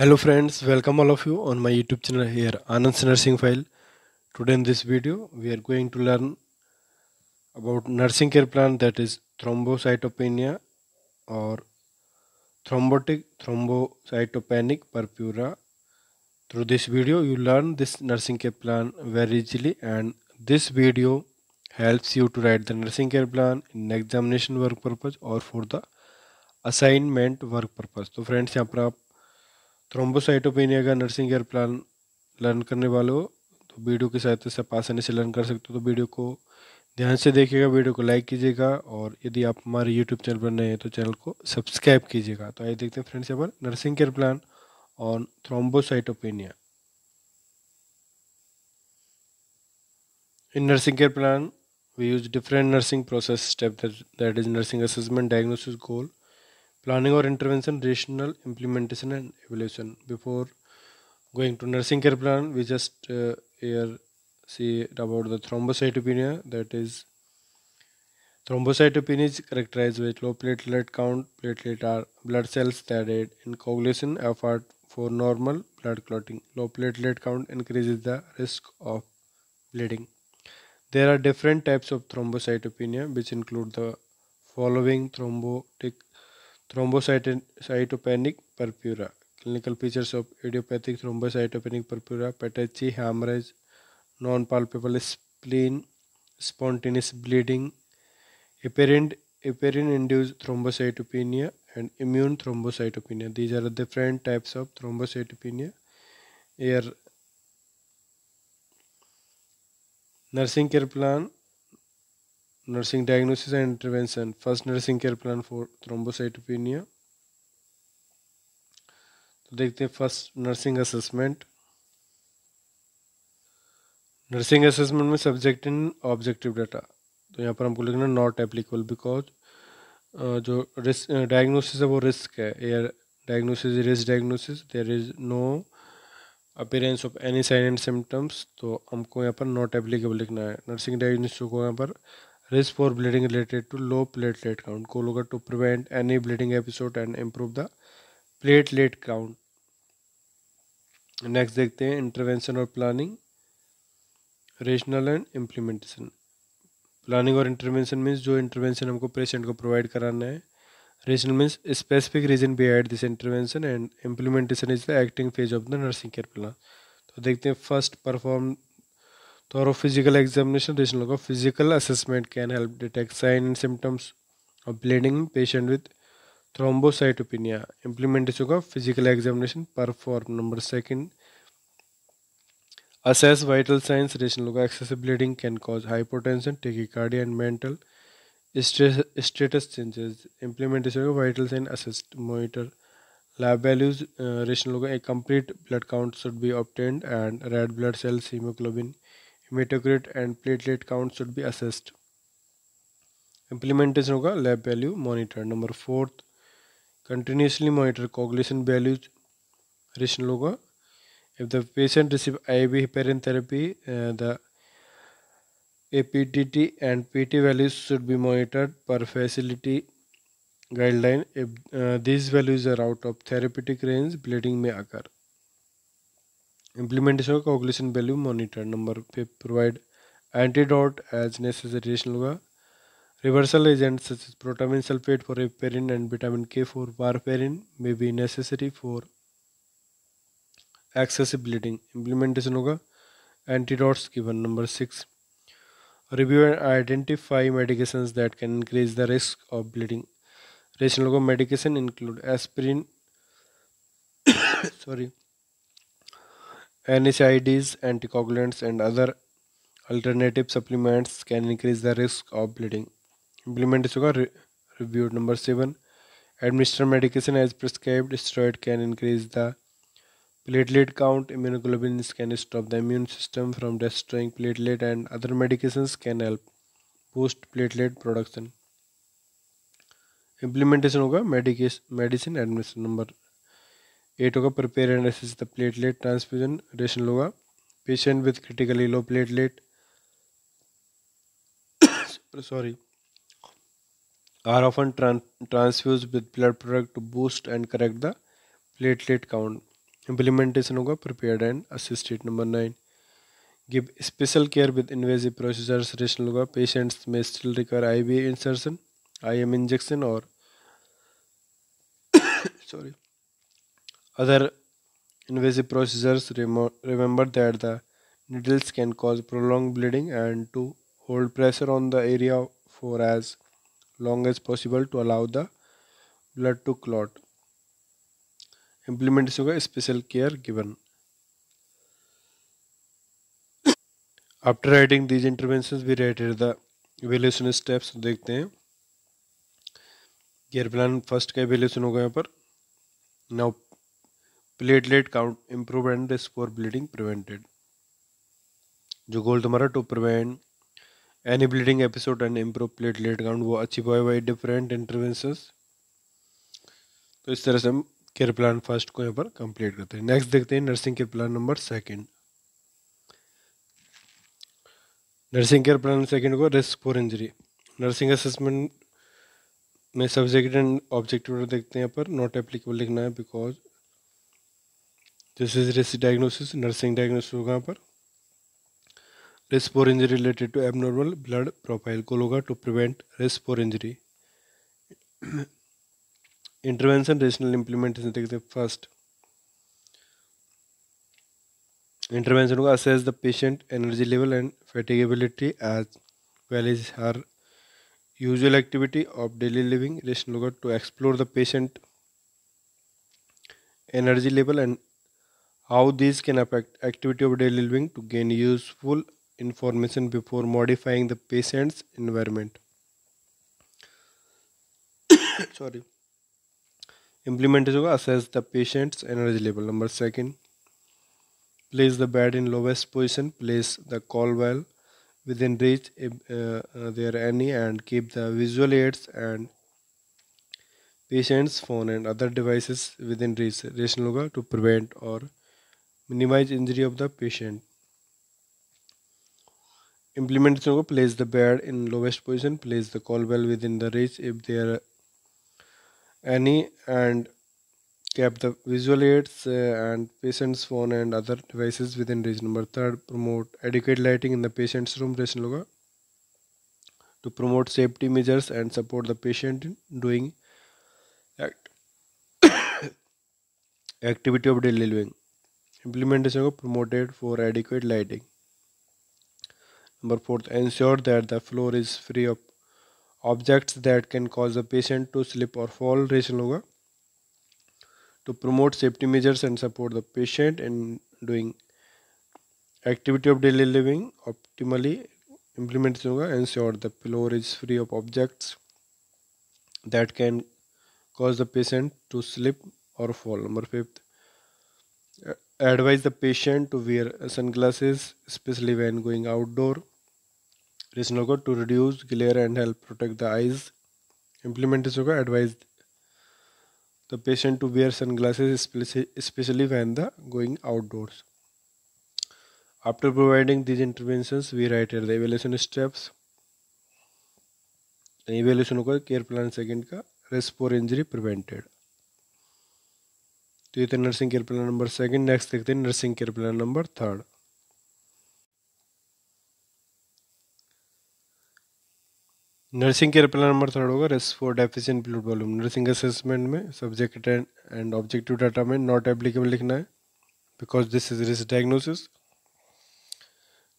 Hello friends, welcome all of you on my YouTube channel here, Anand's Nursing File. Today in this video, we are going to learn about nursing care plan, that is thrombocytopenia or thrombotic thrombocytopenic purpura. Through this video, you learn this nursing care plan very easily, and this video helps you to write the nursing care plan in examination work purpose or for the assignment work purpose. तो friends यहाँ पर आप thrombocytopenia का nursing care plan learn करने वाले हो, तो video की सहायता से आप आसानी से लर्न कर सकते हो। तो वीडियो को ध्यान से देखिएगा, वीडियो को लाइक कीजिएगा और यदि आप हमारे यूट्यूब चैनल पर नए हैं तो चैनल को सब्सक्राइब कीजिएगा। तो आइए देखते हैं फ्रेंड्स यहाँ पर nursing care plan on thrombocytopenia. In nursing care plan, we use different nursing process steps, that is nursing assessment, diagnosis, goal, planning or intervention, rational implementation and evaluation. Before going to nursing care plan, we just here see about the thrombocytopenia. That is, thrombocytopenia is characterized with low platelet count. Platelet are blood cells that aid in coagulation effort for normal blood clotting. Low platelet count increases the risk of bleeding. There are different types of thrombocytopenia, which include the following: thrombocytopenic purpura. Clinical features of idiopathic thrombocytopenic purpura: patchy hemorrhage, non-palpable spleen, spontaneous bleeding, heparin-induced thrombocytopenia, and immune thrombocytopenia. These are the different types of thrombocytopenia. Here, nursing care plan, nursing diagnosis and intervention. First, nursing care plan for thrombocytopenia. तो देखते हैं first nursing assessment. Nursing assessment में subject in objective data, तो यहाँ पर हमको लिखना not applicable, because जो रिस्क डायग्नोसिस है वो रिस्क है। Air diagnosis risk diagnosis, there is no appearance of any sign and symptoms, तो हमको यहाँ पर नॉट एप्लीकेबल लिखना है। नर्सिंग डायग्नोसिस को यहाँ पर risk for bleeding related to low platelet count, को होगा to prevent any bleeding episode and improve the platelet count। Next देखते हैं इंटरवेंशन और planning, rational and implementation. Planning और इंटरवेंशन मीन्स जो इंटरवेंशन हमको पेशेंट को प्रोवाइड कराना है। Rational means specific reason behind this intervention, and implementation is the acting phase of the nursing care plan. तो देखते हैं first perform thorough physical examination. Rational of physical assessment can help detect signs and symptoms of bleeding in patient with thrombocytopenia. Implementation of physical examination perform. Number second, assess vital signs. Rational of excessive bleeding can cause hypotension, tachycardia, and mental status changes. Implementation of vital sign assessed monitor lab values. Rational of a complete blood count should be obtained, and red blood cells, hemoglobin, hematocrit and platelet count should be assessed. Implementation होगा lab value monitor. Number fourth, continuously monitor coagulation values. Rational होगा if the patient receive IV heparin therapy, the APTT and PT values should be monitored per facility guideline. If these values are out of therapeutic range, bleeding may occur. Implementation of coagulation value monitor. Number 5, provide antidote as necessary. Rational होगा reversal agents such as protamine sulfate for heparin and vitamin K for warfarin may be necessary for excessive bleeding. Implementation होगा antidotes given. Number 6, review and identify medications that can increase the risk of bleeding. Rational होगा medication include aspirin, sorry, NSAIDs, anticoagulants, and other alternative supplements can increase the risk of bleeding. Implementation होगा reviewed. Number 7, administer medication as prescribed. Steroid can increase the platelet count. Immunoglobulins can stop the immune system from destroying platelet, and other medications can help boost platelet production. Implementation होगा medicine administration. Number 8 होगा prepare and assess the platelet transfusion. Rational होगा patient with critically low platelet sorry are often transfused with blood product to boost and correct the platelet count. Implementation होगा prepared and assisted. Number 9, give special care with invasive procedures. Rational होगा patients may still require IV insertion, IM injection or sorry other invasive procedures. Remember that the needles can cause prolonged bleeding, and to hold pressure on the area for as long as possible to allow the blood to clot. Implementation होगा special care given. After writing these interventions, we rated the evaluation steps. देखते हैं care plan first का evaluation होगा यहाँ पर. Now platelet count improve and risk for bleeding prevented. जो गोल तुम्हारा to prevent any bleeding episode and improve platelet count वो achieve by different interventions. तो इस तरह से हम केयर प्लान फर्स्ट को यहाँ पर कंप्लीट करते हैं. नेक्स्ट देखते हैं nursing care plan number second. Nursing care plan second को risk for injury. Nursing assessment में सब्जेक्ट एंड ऑब्जेक्टिव देखते हैं यहाँ पर. नॉट एप्लीकेबल लिखना है because this is risk diagnosis. Nursing diagnosis होगा यहाँ पर. Risk for injury related to abnormal blood profile को होगा to prevent risk for injury. Intervention rationale implementation देखते हैं. फर्स्ट इंटरवेंशन होगा assess the patient energy level and फैटिगेबिलिटी as well as her usual activity of daily living. Rational होगा to explore the patient energy level and how these can affect activity of daily living to gain useful information before modifying the patient's environment. Sorry. Implementation होगा assess the patient's energy level. Number second, place the bed in lowest position. Place the call well within reach if there are any, and keep the visual aids and patient's phone and other devices within reach. Rational होगा to prevent or minimize injury of the patient. Implementation होगा place the bed in lowest position. Place the call bell within the reach if there are any, and keep the visual aids and patient's phone and other devices within reach. Number third, promote adequate lighting in the patient's room. Rational होगा to promote safety measures and support the patient in doing act activity of daily living. Implementation होगा promoted for adequate lighting. Number fourth, ensure that the floor is free of objects that can cause the patient to slip or fall. Rational होगा to promote safety measures and support the patient in doing activity of daily living optimally. Implementation होगा ensure the floor is free of objects that can cause the patient to slip or fall. Number fifth, advise the patient to wear sunglasses especially when going outdoor. Reason होगा to reduce glare and help protect the eyes. Implementation होगा advise the patient to wear sunglasses especially when the going outdoors. After providing these interventions, we write here the evaluation steps. Evaluation होगा care plan second का risk for injury prevented. तो ये था nursing care plan number second. Next देखते हैं nursing care plan number third. Nursing care plan number third होगा risk for deficient fluid volume. Nursing assessment में subject and objective data में not applicable लिखना है because this is risk diagnosis.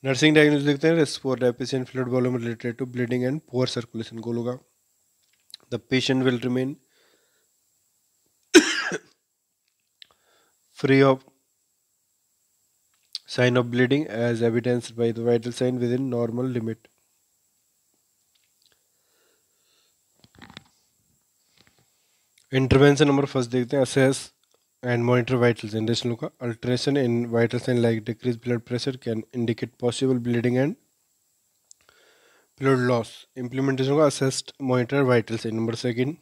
Nursing diagnosis देखते हैं risk for deficient fluid volume related to bleeding and poor circulation. गोल होगा the patient will remain free of sign of bleeding as evidenced by the vital sign within normal limit. Intervention number first देखते हैं assess and monitor vital sign. Rationale का alteration in vital sign like decrease blood pressure can indicate possible bleeding and fluid loss. Implementation का assessed monitor vital sign. Number second,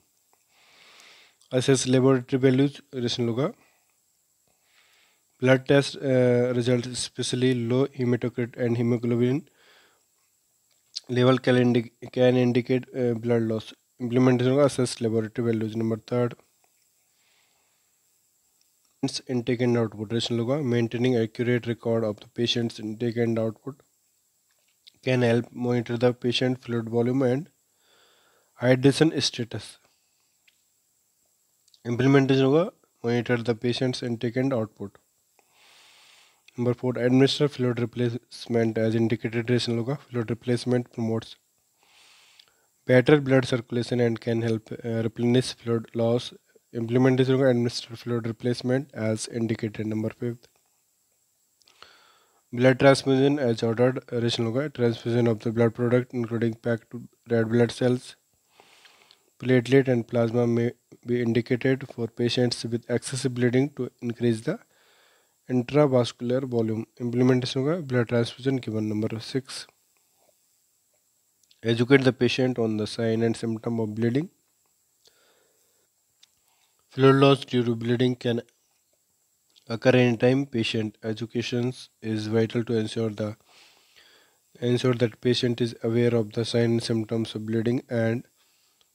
assess laboratory values. Rationale का blood test results especially low hematocrit and hemoglobin level can indicate blood loss. Implementation of assess laboratory values. Number third, intake and output. Relation होगा maintaining accurate record of the patient's intake and output can help monitor the patient fluid volume and hydration status. Implementation होगा monitor the patient's intake and output. Number 4, administer fluid replacement as indicated. Relation होगा fluid replacement promotes better blood circulation and can help replenish fluid loss. Implementation होगा administer fluid replacement as indicated. Number 5, blood transfusion as ordered. Relation होगा transfusion of the blood product including packed red blood cells, platelet and plasma may be indicated for patients with excessive bleeding to increase the intravascular volume. Implementation होगा blood transfusion given. Number 6, educate the patient on the sign and symptom of bleeding. Fluid loss due to bleeding can occur anytime. Patient education is vital to ensure that patient is aware of the signs and symptoms of bleeding and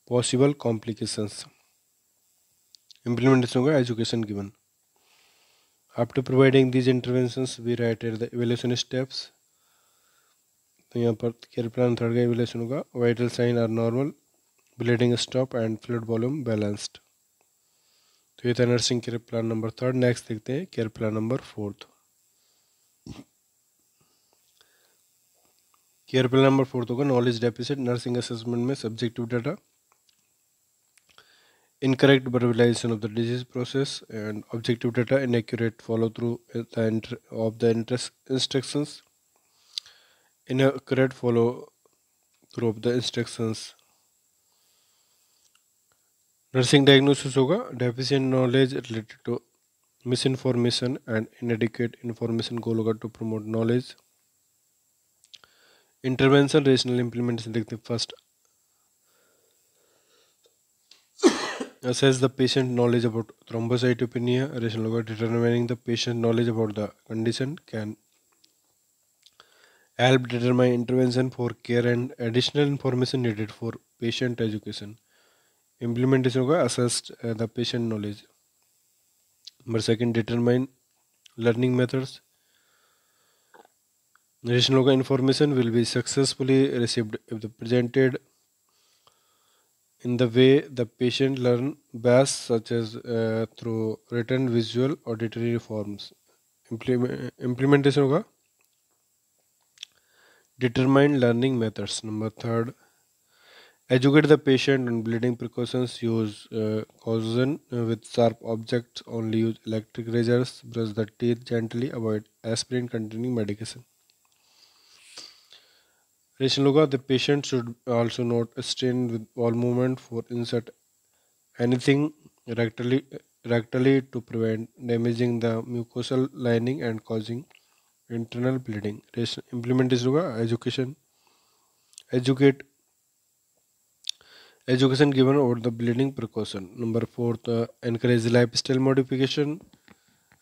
possible complications. Implementation होगा education given. After providing these interventions, we write the evaluation steps. तो यहाँ पर care plan third का evaluation होगा vital sign are normal, bleeding stop and fluid volume balanced. तो ये था nursing care plan number third. Next देखते हैं care plan number fourth. Care plan number fourth होगा नॉलेज डेफिसिट. नर्सिंग असेसमेंट में subjective data, incorrect verbalization of the disease process, and objective data, inaccurate follow through of the instructions, inaccurate follow through of the instructions. Nursing diagnosis होगा deficient knowledge related to misinformation and inadequate information. गोल होगा to promote knowledge. Intervention rationale implementation देखते हैं. First, assess the patient knowledge about thrombocytopenia. Rational होगा determining the patient knowledge about the condition can help determine intervention for care and additional information needed for patient education. Implementation होगा assess the patient knowledge. Number second, determine learning methods. Rational होगा information will be successfully received if the presented in the way the patient learn best, such as through written, visual, auditory forms. Implementation होगा determine learning methods. Number third, educate the patient on bleeding precautions. Use caution with sharp objects. Only use electric razors. Brush the teeth gently. Avoid aspirin containing medication. Rational होगा the patient should also not strain with bowel movement for insert anything rectally to prevent damaging the mucosal lining and causing internal bleeding. Implementation होगा education given over the bleeding precaution. Number 4, encourage lifestyle modification.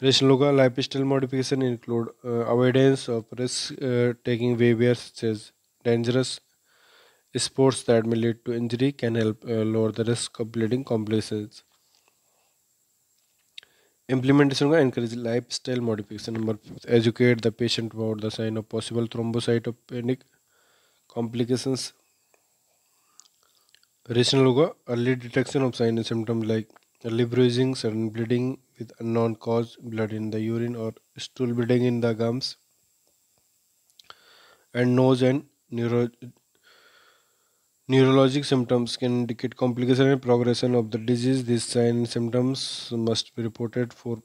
Rational होगा lifestyle modification include avoidance of risk taking behaviors such as dangerous sports that may lead to injury can help lower the risk of bleeding complications. Implementation होगा encourage lifestyle modification. Number 5, educate the patient about the sign of possible thrombocytopenic complications. Rational होगा early detection of signs and symptoms like early bruising, sudden bleeding with unknown cause, blood in the urine or stool bleeding in the gums and nose, and neurologic symptoms can indicate complication and progression of the disease. These signs and symptoms must be reported for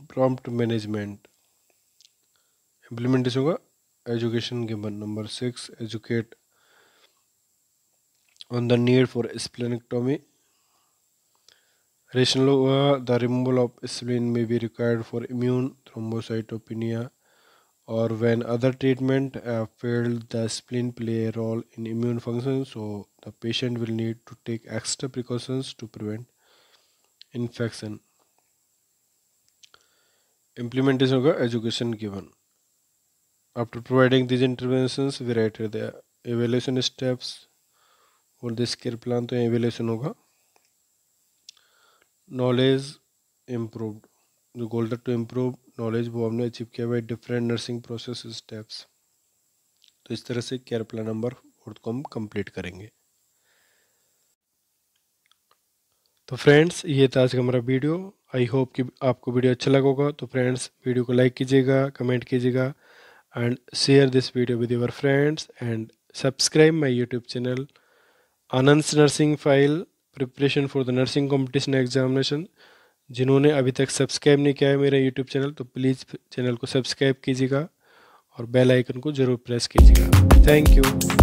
prompt management. Implementation होगा education given. Number 6, educate on the need for splenectomy. Rational होगा the removal of spleen may be required for immune thrombocytopenia or when other treatment have failed. The spleen play a role in immune function, so the patient will need to take extra precautions to prevent infection. Implementation होगा education given. After providing these interventions, we write the evaluation steps for this care plan. तो evaluation होगा knowledge improved. जो गोल था to improve knowledge, वो हमने achieve किया by different nursing process steps. तो इस तरह से केयर प्लान नंबर 4 को हम कंप्लीट करेंगे। तो फ्रेंड्स, ये था आज का हमारा वीडियो। आई होप कि आपको वीडियो अच्छा लगा होगा। तो फ्रेंड्स, वीडियो को लाइक कीजिएगा, कमेंट कीजिएगा and share this video with your friends and subscribe my YouTube channel Anand nursing file preparation for the nursing competition examination. जिन्होंने अभी तक सब्सक्राइब नहीं किया है मेरा यूट्यूब चैनल, तो प्लीज़ चैनल को सब्सक्राइब कीजिएगा और बेल आइकन को ज़रूर प्रेस कीजिएगा। Thank you.